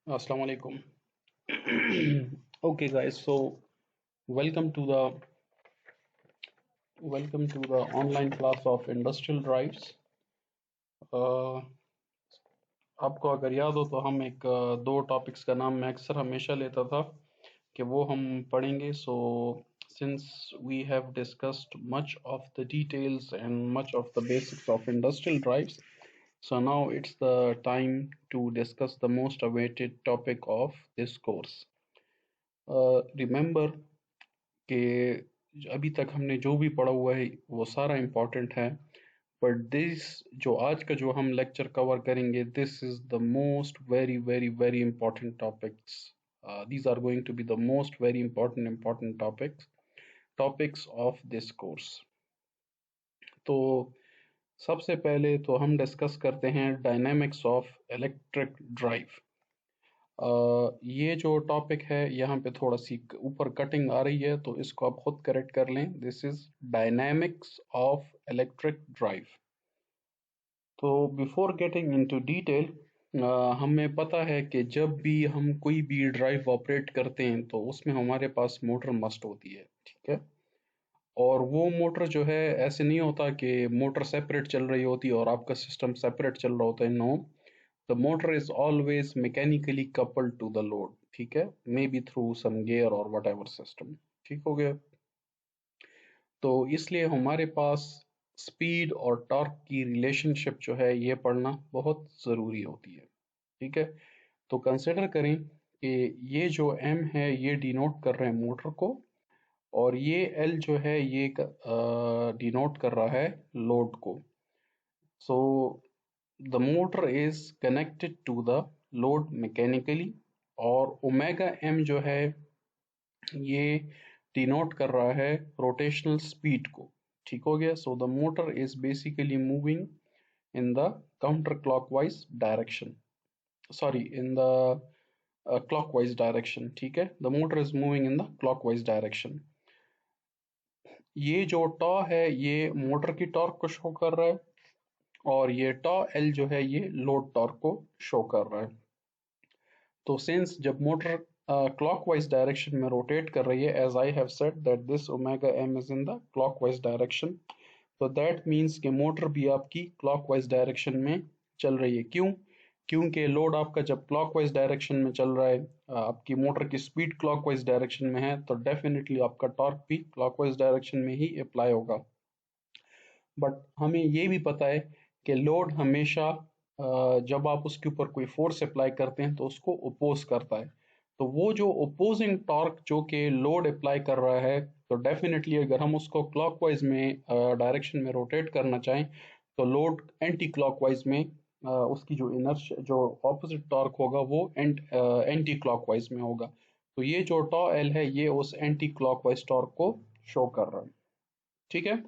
Assalamu alaikum. Okay, guys. So welcome to the online class of industrial drives. Uh, आपको अगर याद हो तो हम दो टॉपिक्स का नाम मैं अक्सर हमेशा लेता था कि वो हम पढ़ेंगे. So since we have discussed much of the details and much of the basics of industrial drives, so now it's the time to discuss the most awaited topic of this course. Remember कि अभी तक हमने जो भी पढ़ा हुआ है वो सारा इम्पोर्टेंट है, बट दिस जो आज का जो हम लेक्चर कवर करेंगे, this is the most very very very important topics. These are going to be the most very important topics of this course. तो सबसे पहले तो हम डिस्कस करते हैं डायनामिक्स ऑफ इलेक्ट्रिक ड्राइव. ये जो टॉपिक है यहाँ पे थोड़ा सी ऊपर कटिंग आ रही है तो इसको आप खुद करेक्ट कर लें. This is dynamics of electric drive. तो बिफोर गेटिंग इनटू डिटेल, हमें पता है कि जब भी हम कोई भी ड्राइव ऑपरेट करते हैं तो उसमें हमारे पास मोटर मस्ट होती है, ठीक है. और वो मोटर जो है, ऐसे नहीं होता कि मोटर सेपरेट चल रही होती है और आपका सिस्टम सेपरेट चल रहा होता है. No, the motor is always mechanically coupled to the load. ठीक है, may be through some gear और whatever system. ठीक हो गया. तो इसलिए हमारे पास स्पीड और टॉर्क की रिलेशनशिप जो है ये पढ़ना बहुत ज़रूरी होती है. ठीक है, तो कंसिडर करें कि ये जो m है ये डिनोट कर रहे हैं मोटर को, और ये l जो है ये डिनोट कर रहा है लोड को. सो the motor is connected to the load mechanically, और ओमेगा m जो है ये डिनोट कर रहा है रोटेशनल स्पीड को. ठीक हो गया. So the motor is basically moving in the counter clockwise direction, sorry in the clockwise direction. ठीक है, the motor is moving in the clockwise direction. ये जो टॉ है ये मोटर की टॉर्क को शो कर रहा है, और ये टॉ एल जो है ये लोड टॉर्क को शो कर रहा है. तो सिंस जब मोटर क्लॉकवाइज डायरेक्शन में रोटेट कर रही है, as I have said that this omega M is in the clockwise direction, तो दैट मीन्स कि मोटर भी आपकी क्लॉकवाइज डायरेक्शन में चल रही है. क्यों? क्योंकि लोड आपका जब क्लॉकवाइज डायरेक्शन में चल रहा है, आपकी मोटर की स्पीड क्लॉकवाइज डायरेक्शन में है, तो डेफिनेटली आपका टॉर्क भी क्लॉकवाइज डायरेक्शन में ही अप्लाई होगा. बट हमें ये भी पता है कि लोड हमेशा जब आप उसके ऊपर कोई फोर्स अप्लाई करते हैं तो उसको अपोज करता है. तो वो जो अपोजिंग टॉर्क जो कि लोड अप्लाई कर रहा है, तो डेफिनेटली अगर हम उसको क्लॉकवाइज में डायरेक्शन में रोटेट करना चाहें तो लोड एंटी क्लॉकवाइज में उसकी जो इनर्शिया जो ऑपोजिट टॉर्क होगा वो एंटी क्लॉकवाइज में होगा. तो ये जो टॉ एल है ये उस एंटी क्लॉकवाइज टॉर्क को शो कर रहा है. ठीक है.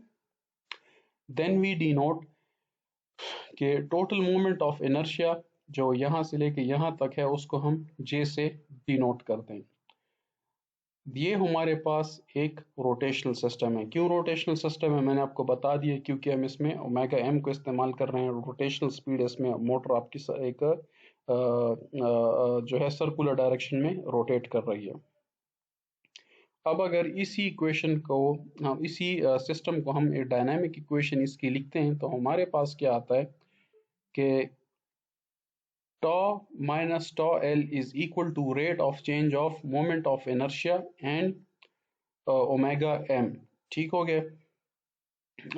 देन वी डिनोट कि टोटल मोमेंट ऑफ इनर्शिया जो यहाँ से लेके यहाँ तक है उसको हम जे से डिनोट करते हैं. ये हमारे पास एक रोटेशनल सिस्टम है. क्यों रोटेशनल सिस्टम है मैंने आपको बता दिया, क्योंकि हम इसमें ओमेगा एम को इस्तेमाल कर रहे हैं. रोटेशनल स्पीड इसमें मोटर आपकी एक जो है सर्कुलर डायरेक्शन में रोटेट कर रही है. अब अगर इसी इक्वेशन को हम इसी सिस्टम को हम एक डायनामिक इक्वेशन इसकी लिखते हैं तो हमारे पास क्या आता है कि tau minus tau L is equal to rate of change of moment of inertia and omega m. ठीक हो गया.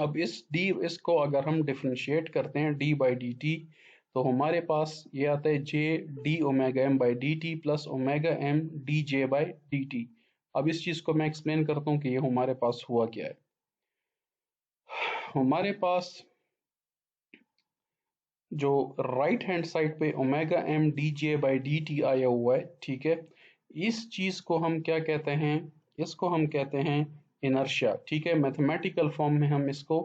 अब इसको अगर हम डिफरेंशिएट करते हैं d बाई डी टी, तो हमारे पास ये आता है j d omega m by D T plus omega m D J by D T. अब इस चीज को मैं एक्सप्लेन करता हूँ कि ये हमारे पास हुआ क्या है. हमारे पास जो राइट हैंड साइड पे omega M D J by D T आया हुआ है, ठीक है, इस चीज को हम क्या कहते हैं? इसको हम कहते हैं इनर्शिया. ठीक है, मैथमेटिकल फॉर्म में हम इसको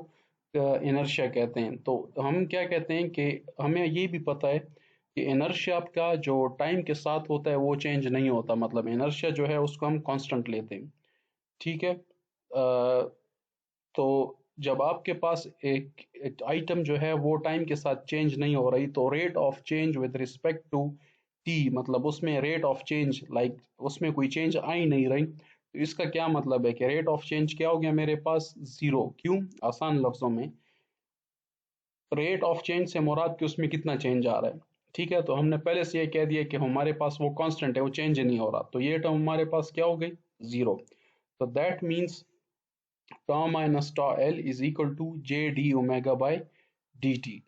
इनर्शिया कहते हैं. तो हम क्या कहते हैं कि हमें ये भी पता है कि इनर्शिया का जो टाइम के साथ होता है वो चेंज नहीं होता. मतलब इनर्शिया जो है उसको हम कांस्टेंट लेते हैं. ठीक है. तो जब आपके पास एक आइटम जो है वो टाइम के साथ चेंज नहीं हो रही, तो rate of change with respect to T, मतलब उसमें रेट ऑफ चेंज, लाइक उसमें कोई चेंज आ ही नहीं रही, तो इसका क्या मतलब है कि रेट ऑफ चेंज क्या हो गया मेरे पास, जीरो। क्यों? आसान लफ्जों में रेट ऑफ चेंज से मुराद कि उसमें कितना चेंज आ रहा है। ठीक है, तो हमने पहले से ये कह दिया कि हमारे पास वो कांस्टेंट है, वो चेंज नहीं हो रहा, तो ये टर्म हमारे पास क्या हो गई, जीरो। तो that means tau minus tau L is equal to J D omega by D T.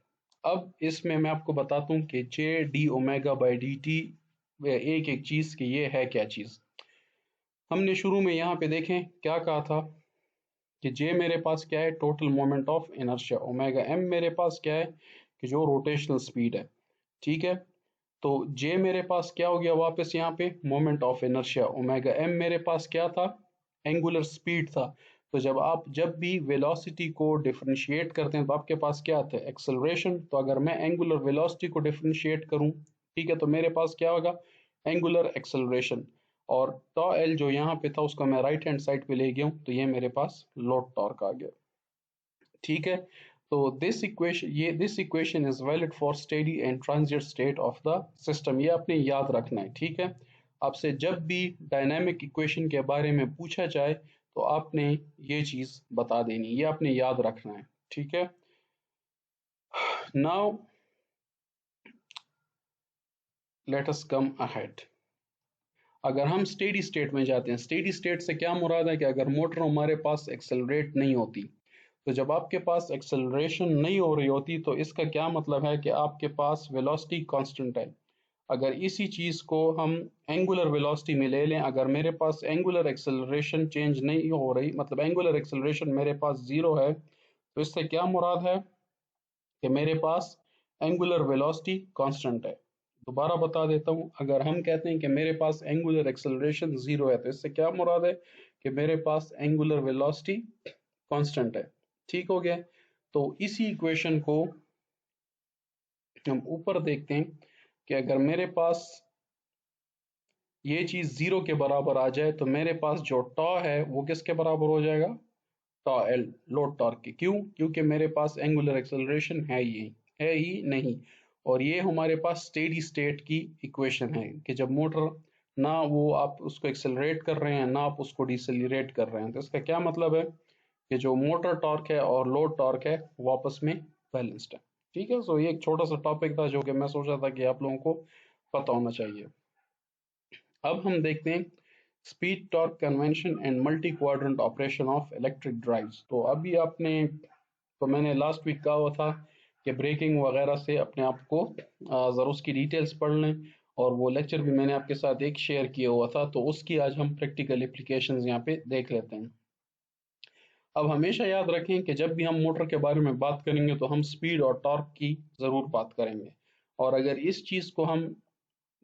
अब इसमें मैं आपको बताता हूँ कि J D omega by D T एक एक चीज की ये है क्या चीज। हमने शुरू में यहाँ पे देखें क्या कहा था कि जे मेरे पास क्या है, total moment of inertia, omega M मेरे पास क्या है कि जो रोटेशनल स्पीड है। ठीक है, तो जे मेरे पास क्या हो गया वापस यहाँ पे, moment of inertia, omega M मेरे पास क्या था, एंगुलर स्पीड था। तो जब भी वेलोसिटी को डिफरेंशिएट करते हैं तो आपके पास क्या आता है, एक्सेलरेशन। तो अगर मैं एंगुलर वेलोसिटी को डिफरेंशिएट करूं, ठीक है, तो मेरे पास क्या होगा, एंगुलर एक्सेलरेशन। और टॉ एल जो यहाँ पे था उसको मैं राइट हैंड साइड पे ले गया हूँ, तो ये मेरे पास लोड टॉर्क आ गया। ठीक है, तो this equation is valid for steady and transit state of the system. ये आपने याद रखना है। ठीक है, आपसे जब भी डायनामिक इक्वेशन के बारे में पूछा जाए तो आपने ये चीज बता देनी, ये आपने याद रखना है। ठीक है, नाउ लेट अस कम अहेड। अगर हम स्टेडी स्टेट में जाते हैं, स्टेडी स्टेट से क्या मुराद है कि अगर मोटर हमारे पास एक्सेलरेट नहीं होती, तो जब आपके पास एक्सेलरेशन नहीं हो रही होती तो इसका क्या मतलब है कि आपके पास वेलोसिटी कांस्टेंट है। अगर इसी चीज को हम एंगुलर वेलोसिटी में ले लें, अगर मेरे पास एंगुलर एक्सेलरेशन चेंज नहीं हो रही, मतलब एंगुलर एक्सेलरेशन मेरे पास जीरो है, तो इससे क्या मुराद है कि मेरे पास एंगुलर वेलोसिटी कांस्टेंट है। दोबारा बता देता हूं, अगर हम कहते हैं कि मेरे पास एंगुलर एक्सेलरेशन जीरो है, तो इससे क्या मुराद है कि मेरे पास एंगुलर वेलोसिटी कांस्टेंट है। ठीक हो गया, तो इसी इक्वेशन को हम ऊपर देखते हैं कि अगर मेरे पास ये चीज जीरो के बराबर आ जाए तो मेरे पास जो टॉ है वो किसके बराबर हो जाएगा, टॉ एल, लोड टॉर्क की। क्यों? क्योंकि मेरे पास एंगुलर एक्सेलरेशन है ही नहीं। और ये हमारे पास स्टेडी स्टेट की इक्वेशन है कि जब मोटर ना वो आप उसको एक्सेलरेट कर रहे हैं ना आप उसको डिसेलरेट कर रहे हैं, तो इसका क्या मतलब है कि जो मोटर टॉर्क है और लोड टॉर्क है वो आपस में बैलेंस्ड है। ठीक है, सो ये एक छोटा सा टॉपिक था जो कि मैं सोचा था कि आप लोगों को पता होना चाहिए। अब हम देखते हैं speed torque convention and multi quadrant operation of electric drives. तो अभी आपने, तो मैंने लास्ट वीक कहा हुआ था कि ब्रेकिंग वगैरह से अपने आप को ज़रा उसकी डिटेल्स पढ़ लें, और वो लेक्चर भी मैंने आपके साथ एक शेयर किया हुआ था, तो उसकी आज हम प्रैक्टिकल एप्लीकेशंस यहाँ पे देख लेते हैं। अब हमेशा याद रखें कि जब भी हम मोटर के बारे में बात करेंगे तो हम स्पीड और टॉर्क की ज़रूर बात करेंगे, और अगर इस चीज़ को हम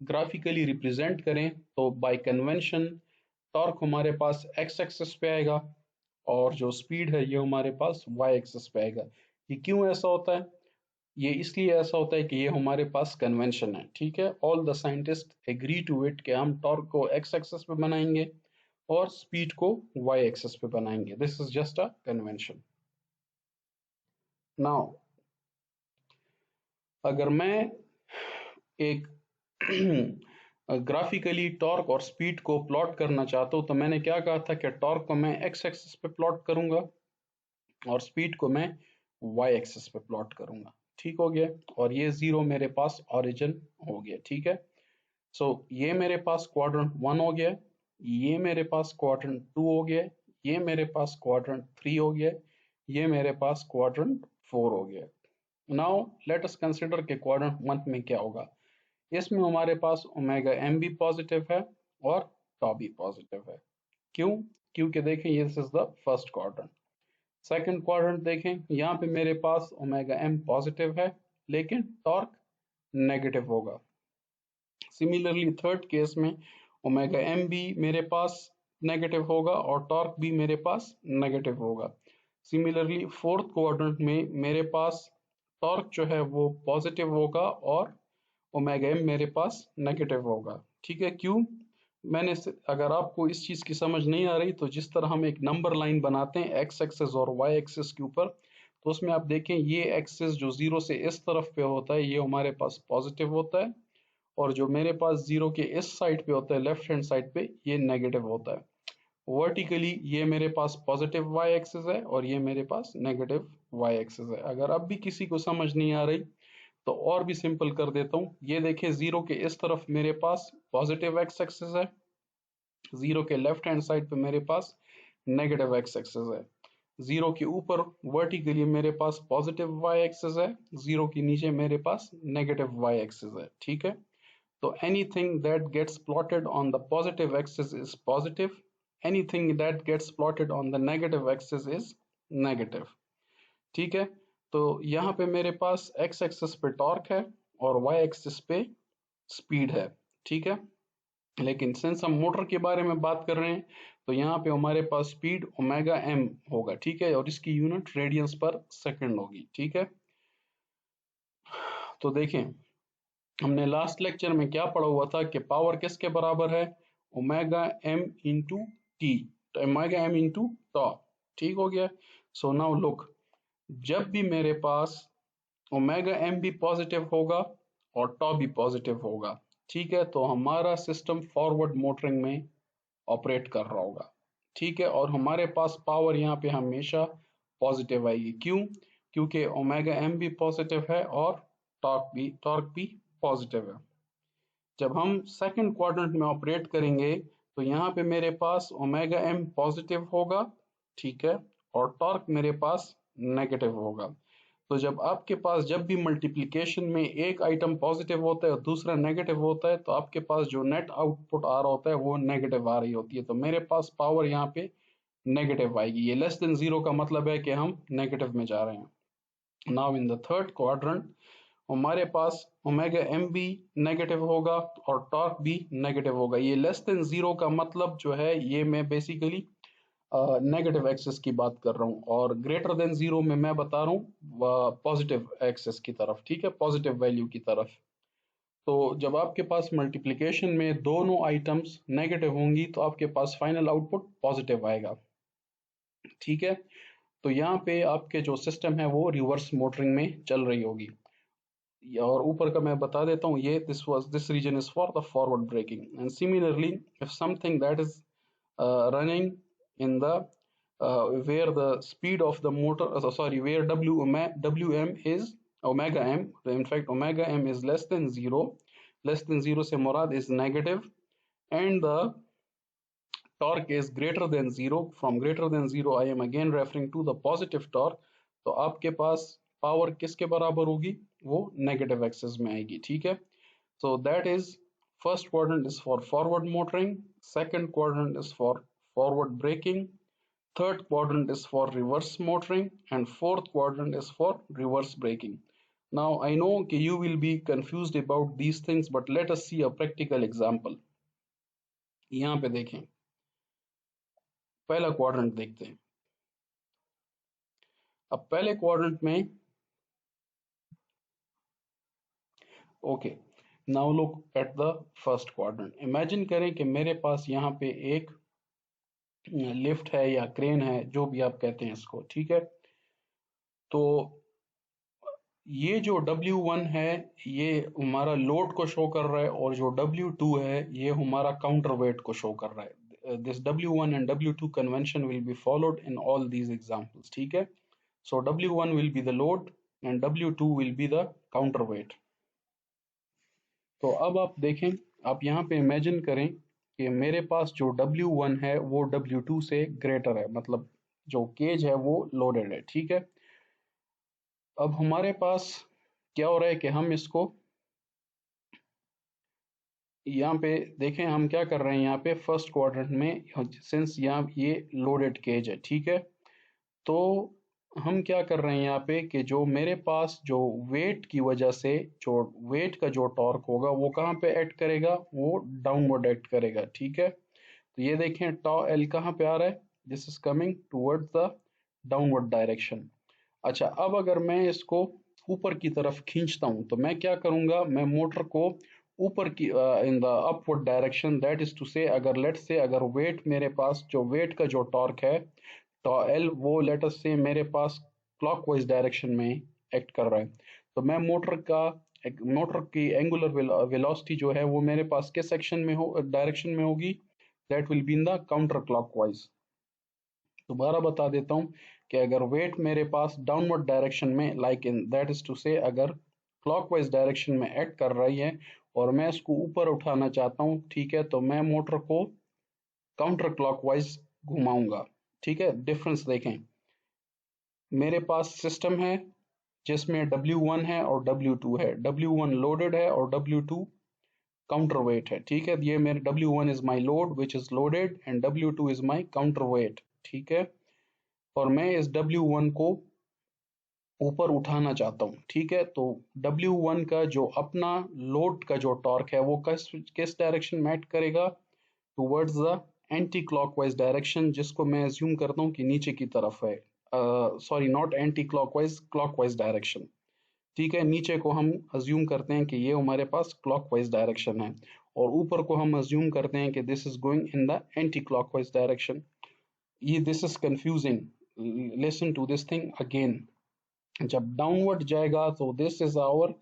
ग्राफिकली रिप्रेजेंट करें तो बाय कन्वेंशन टॉर्क हमारे पास एक्स एक्सिस पे आएगा और जो स्पीड है ये हमारे पास वाई एक्सिस पे आएगा। ये क्यों ऐसा होता है? ये इसलिए ऐसा होता है कि ये हमारे पास कन्वेंशन है। ठीक है, all the scientist agree to it कि हम टॉर्क को एक्स एक्सिस पे बनाएंगे और स्पीड को वाई एक्सिस पे बनाएंगे। This is just a convention. Now अगर मैं एक ग्राफिकली टॉर्क और स्पीड को प्लॉट करना चाहता हूं, तो मैंने क्या कहा था कि टॉर्क को मैं एक्स एक्सिस पे प्लॉट करूंगा और स्पीड को मैं वाई एक्सिस पे प्लॉट करूंगा। ठीक हो गया, और ये जीरो मेरे पास ओरिजिन हो गया। ठीक है, सो ये मेरे पास क्वाड्रेंट वन हो गया, ये मेरे पास क्वाड्रेंट टू हो गया, ये मेरे पास क्वाड्रेंट थ्री हो गया, ये मेरे पास क्वाड्रेंट फोर हो गया। नाउ लेट अस कंसिडर के क्वाड्रेंट वन में क्या होगा। इसमें हमारे पास ओमेगा एम भी पॉजिटिव है और टॉ भी पॉजिटिव है। क्यों? क्योंकि देखें ये this is the first quadrant. Second quadrant देखें, यहाँ पे मेरे पास ओमेगा एम पॉजिटिव है लेकिन टॉर्क नेगेटिव होगा। सिमिलरली थर्ड केस में ओमेगा एम भी मेरे पास नेगेटिव होगा और टॉर्क भी मेरे पास नेगेटिव होगा। सिमिलरली फोर्थ क्वाड्रेंट में मेरे पास टॉर्क जो है वो पॉजिटिव होगा और ओमेगा एम मेरे पास नेगेटिव होगा। ठीक है, क्यों? अगर आपको इस चीज की समझ नहीं आ रही तो जिस तरह हम एक नंबर लाइन बनाते हैं एक्स एक्सिस और वाई एक्सिस के ऊपर, तो उसमें आप देखें ये एक्सिस जो जीरो से इस तरफ पे होता है ये हमारे पास पॉजिटिव होता है और जो मेरे पास जीरो के इस साइड पे होता है, लेफ्ट हैंड साइड पे, ये नेगेटिव होता है। वर्टिकली ये मेरे पास पॉजिटिव वाई एक्सिस है और ये मेरे पास नेगेटिव वाई एक्सिस है। अगर अब भी किसी को समझ नहीं आ रही तो और भी सिंपल कर देता हूँ। ये देखिए, जीरो के इस तरफ मेरे पास पॉजिटिव एक्स एक्सिस है, जीरो के लेफ्ट हैंड साइड पे मेरे पास नेगेटिव एक्स एक्सिस है। जीरो के ऊपर वर्टिकली मेरे पास पॉजिटिव वाई एक्सिस है, जीरो के नीचे मेरे पास नेगेटिव वाई एक्सिस है। ठीक है, तो anything that gets plotted on the positive axis is positive, anything that gets plotted on the negative axis is negative। ठीक है, तो यहाँ पे मेरे पास x एक्सिस पे टॉर्क है और y एक्सिस पे स्पीड है। ठीक है, लेकिन सिंस हम मोटर के बारे में बात कर रहे हैं तो यहाँ पे हमारे पास स्पीड ओमेगा m होगा। ठीक है, और इसकी यूनिट रेडियंस पर सेकंड होगी। ठीक है, तो देखें, हमने लास्ट लेक्चर में क्या पढ़ा हुआ था कि पावर किसके बराबर है, ओमेगा m इंटू टी, तो ओमेगा m इंटू टॉ। ठीक हो गया। सो नाउ लुक, जब भी मेरे पास ओमेगा m भी पॉजिटिव होगा और टॉ भी पॉजिटिव होगा, ठीक है, तो हमारा सिस्टम फॉरवर्ड मोटरिंग में ऑपरेट कर रहा होगा। ठीक है, और हमारे पास पावर यहाँ पे हमेशा पॉजिटिव आएगी। क्यों? क्योंकि ओमेगा m भी पॉजिटिव है और टॉर्क भी पॉजिटिव है। जब हम सेकंड क्वाड्रेंट में ऑपरेट करेंगे तो यहाँ पे मेरे पास ओमेगा m पॉजिटिव होगा, ठीक है, और टॉर्क मेरे पास नेगेटिव होगा। तो जब आपके पास जब भी मल्टीप्लिकेशन में एक आइटम पॉजिटिव होता है और दूसरा नेगेटिव होता है तो आपके पास जो नेट आउटपुट आ रहा होता है वो नेगेटिव आ रही होती है। तो मेरे पास पावर यहाँ पे नेगेटिव आएगी। ये लेस देन जीरो का मतलब है कि हम नेगेटिव में जा रहे हैं। Now in the third quadrant हमारे पास ओमेगा m भी नेगेटिव होगा और टॉर्क भी नेगेटिव होगा। ये लेस देन जीरो का मतलब जो है, ये मैं बेसिकली नेगेटिव एक्सेस की बात कर रहा हूँ, और ग्रेटर देन जीरो में मैं बता रहा हूँ पॉजिटिव एक्सेस की तरफ। ठीक है, पॉजिटिव वैल्यू की तरफ। तो जब आपके पास मल्टीप्लिकेशन में दोनों आइटम्स नेगेटिव होंगी तो आपके पास फाइनल आउटपुट पॉजिटिव आएगा। ठीक है, तो यहाँ पे आपके जो सिस्टम है वो रिवर्स मोटरिंग में चल रही होगी। और ऊपर का मैं बता देता हूँ, ये this region is for the forward braking, and similarly if something that is running in the where the speed of the motor where wm is omega m, in fact omega m is less than zero, less than zero से मुराद is negative, and the torque is greater than zero, from greater than zero I am again referring to the positive torque। तो आपके पास power किसके बराबर होगी, वो negative axis में आएगी। ठीक है, so that is first quadrant is for forward motoring, second quadrant is for forward braking, third quadrant is for reverse motoring, and fourth quadrant is for reverse braking। Now I know कि you will be confused about these things, but let us see a practical example। यहाँ पे देखें, पहला quadrant देखते हैं। अब पहले quadrant में okay, now look at the first quadrant. Imagine करें कि मेरे पास यहाँ पे एक लिफ्ट है या क्रेन है, जो भी आप कहते हैं इसको। ठीक है, तो ये जो W1 है ये हमारा लोड को शो कर रहा है, और जो W2 है ये हमारा काउंटर वेट को शो कर रहा है। This W1 and W2 convention will be followed in all these examples. ठीक है, सो W1 will be the load and W2 will be the counter wait. तो अब आप देखें, आप यहाँ पे इमेजिन करें कि मेरे पास जो W1 है वो W2 से ग्रेटर है, मतलब जो केज है वो लोडेड है। ठीक है, अब हमारे पास क्या हो रहा है कि हम इसको यहाँ पे देखें, हम क्या कर रहे हैं यहाँ पे फर्स्ट क्वाड्रेंट में, सिंस यहाँ ये लोडेड केज है। ठीक है, तो हम क्या कर रहे हैं यहाँ पे कि जो मेरे पास जो वेट की वजह से जो वेट का जो टॉर्क होगा वो कहाँ पे एक्ट करेगा, वो डाउनवर्ड एक्ट करेगा। ठीक है, तो ये देखें टॉ एल कहाँ पे आ रहा है, this is coming towards the downward direction. अच्छा, अब अगर मैं इसको ऊपर की तरफ खींचता हूं तो मैं क्या करूंगा, मैं मोटर को ऊपर की in the upward direction, that is to say अगर लेट्स से अगर वेट मेरे पास जो वेट का जो टॉर्क है टॉ एल वो लेट्स से मेरे पास क्लॉकवाइज डायरेक्शन में एक्ट कर रहा है, तो मैं मोटर का मोटर की एंगुलर वेलोसिटी जो है वो मेरे पास किस सेक्शन में हो डायरेक्शन में होगी, that will be in the counter clockwise. दोबारा बता देता हूँ कि अगर वेट मेरे पास डाउनवर्ड डायरेक्शन में like in that is to say अगर क्लॉकवाइज डायरेक्शन में एक्ट कर रही है और मैं इसको ऊपर उठाना चाहता हूँ, ठीक है, तो मैं मोटर को काउंटर क्लॉकवाइज घुमाऊंगा। ठीक है, डिफरेंस देखें, मेरे पास सिस्टम है जिसमें W1 है और W2 है, W1 लोडेड है और W2 काउंटर वेट है। ठीक है, ये मेरे W1 is my load which is loaded and W2 is my counter wait. ठीक है, और मैं इस W1 को ऊपर उठाना चाहता हूँ। ठीक है, तो W1 का जो अपना लोड का जो टॉर्क है वो किस किस डायरेक्शन में एक्ट करेगा, towards the anti clockwise direction, जिसको मैं एज्यूम करता हूँ कि नीचे की तरफ है, sorry not anti clockwise, clockwise direction. ठीक है, नीचे को हम अज्यूम करते हैं कि ये हमारे पास क्लॉकवाइज डायरेक्शन है और ऊपर को हम अज्यूम करते हैं कि this is going in the anti clockwise direction. ये this is confusing, listen to this thing again. जब डाउनवर्ड जाएगा तो this is our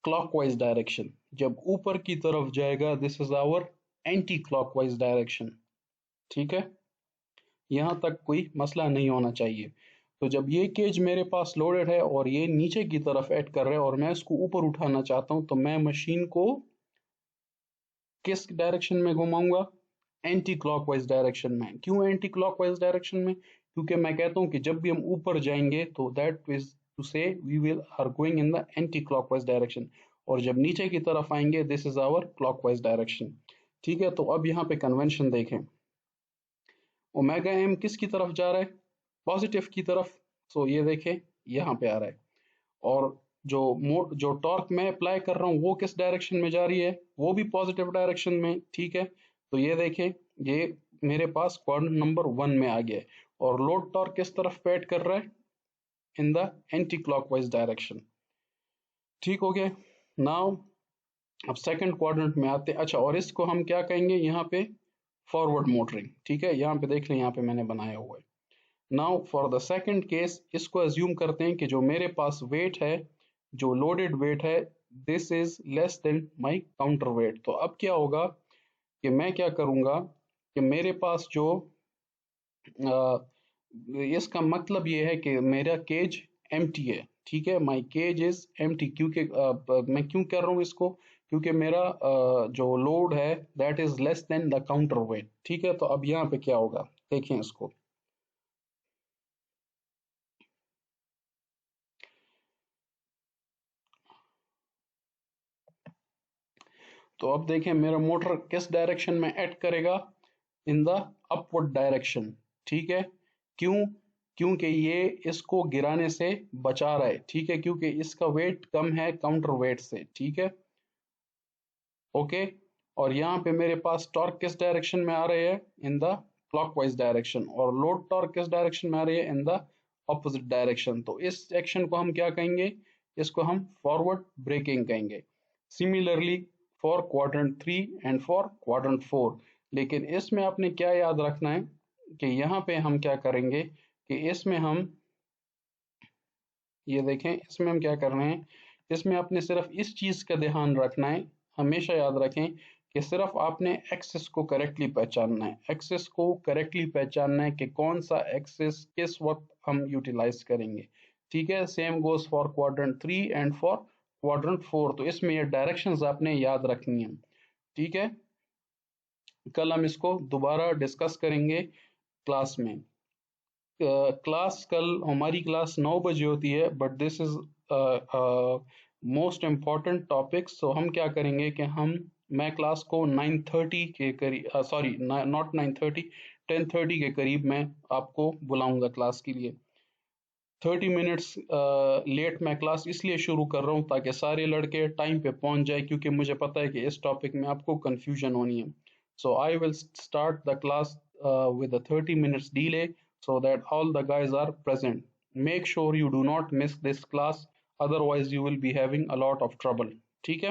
clockwise direction, जब ऊपर की तरफ जाएगा this is our anti clockwise direction. ठीक है, यहां तक कोई मसला नहीं होना चाहिए। तो जब ये केज मेरे पास लोडेड है और ये नीचे की तरफ एक्ट कर रहा है और मैं इसको ऊपर उठाना चाहता हूं, तो मैं मशीन को किस डायरेक्शन में घुमाऊंगा, एंटी क्लॉकवाइज डायरेक्शन में। क्यों एंटी क्लॉकवाइज डायरेक्शन में, क्योंकि मैं कहता हूं कि जब भी हम ऊपर जाएंगे तो that is to say we will are going in the anti clockwise direction, और जब नीचे की तरफ आएंगे this is our clockwise direction. ठीक है, तो अब यहाँ पे कन्वेंशन देखें, ओमेगा एम किसकी तरफ जा रहा है, पॉजिटिव की तरफ। सो ये देखें यहाँ पे आ रहा है, और जो टॉर्क मैं अप्लाई कर रहा हूँ वो किस डायरेक्शन में जा रही है, वो भी पॉजिटिव डायरेक्शन में। ठीक है, तो ये देखें ये मेरे पास क्वाड्रेंट नंबर 1 में आ गया है, और लोड टॉर्क किस तरफ पे एक्ट कर रहा है, इन द एंटी क्लॉकवाइज डायरेक्शन। ठीक हो गया। नाउ अब सेकंड क्वाड्रेंट में आते हैं। अच्छा, और इसको हम क्या कहेंगे यहाँ पे, फॉरवर्ड मोटरिंग। ठीक है, यहाँ पे देख लें, यहाँ पे मैंने बनाया हुआ है। Now for the second case इसको अज्यूम करते हैं कि जो मेरे पास वेट है, जो लोडेड वेट है, this is less than my counter wait. तो अब क्या होगा कि मैं क्या करूंगा कि मेरे पास जो इसका मतलब ये है कि मेरा केज एम्प्टी है। ठीक है, माय केज इज एम्प्टी, क्योंकि मैं क्यों कर रहा हूँ इसको, क्योंकि मेरा जो लोड है that is less than the counter wait. ठीक है, तो अब यहाँ पे क्या होगा देखें इसको, तो अब देखें मेरा मोटर किस डायरेक्शन में एक्ट करेगा, इन द अपवर्ड डायरेक्शन। ठीक है, क्यों, क्योंकि ये इसको गिराने से बचा रहा है। ठीक है, क्योंकि इसका वेट कम है काउंटर वेट से। ठीक है, ओके, और यहाँ पे मेरे पास टॉर्क किस डायरेक्शन में आ रहे हैं, इन द क्लॉकवाइज डायरेक्शन, और लोड टॉर्क किस डायरेक्शन में आ रही है, इन द ऑपोजिट डायरेक्शन। तो इस एक्शन को हम क्या कहेंगे, इसको हम फॉरवर्ड ब्रेकिंग कहेंगे। Similarly for quadrant 3 and for quadrant 4। लेकिन इसमें आपने क्या याद रखना है कि यहाँ पे हम क्या करेंगे कि इसमें हम ये देखें, इसमें हम क्या कर रहे हैं, इसमें आपने सिर्फ इस चीज का ध्यान रखना है, हमेशा याद रखें कि सिर्फ आपने एक्सेस को करेक्टली पहचानना है, एक्सेस को करेक्टली पहचानना है कि कौन सा एक्सेस किस वक्त हम यूटिलाइज करेंगे। ठीक है, same goes for quadrant 3 and for quadrant 4। तो इसमें ये डायरेक्शंस आपने याद रखनी है। ठीक है, कल हम इसको दोबारा डिस्कस करेंगे क्लास में। क्लास कल हमारी क्लास 9 बजे होती है, but this is most important topic. So हम क्या करेंगे कि मैं क्लास को 9:30 के करीब, सॉरी नॉट 9:30, 10:30 के करीब मैं आपको बुलाऊंगा क्लास के लिए। 30 मिनट्स लेट मैं क्लास इसलिए शुरू कर रहा हूँ ताकि सारे लड़के टाइम पे पहुंच जाए, क्योंकि मुझे पता है कि इस टॉपिक में आपको कंफ्यूजन होनी है। So I will start the class with a 30 minutes delay so that all the guys are present. Make sure you do not miss this class, otherwise you will be having a lot of trouble. ठीक है।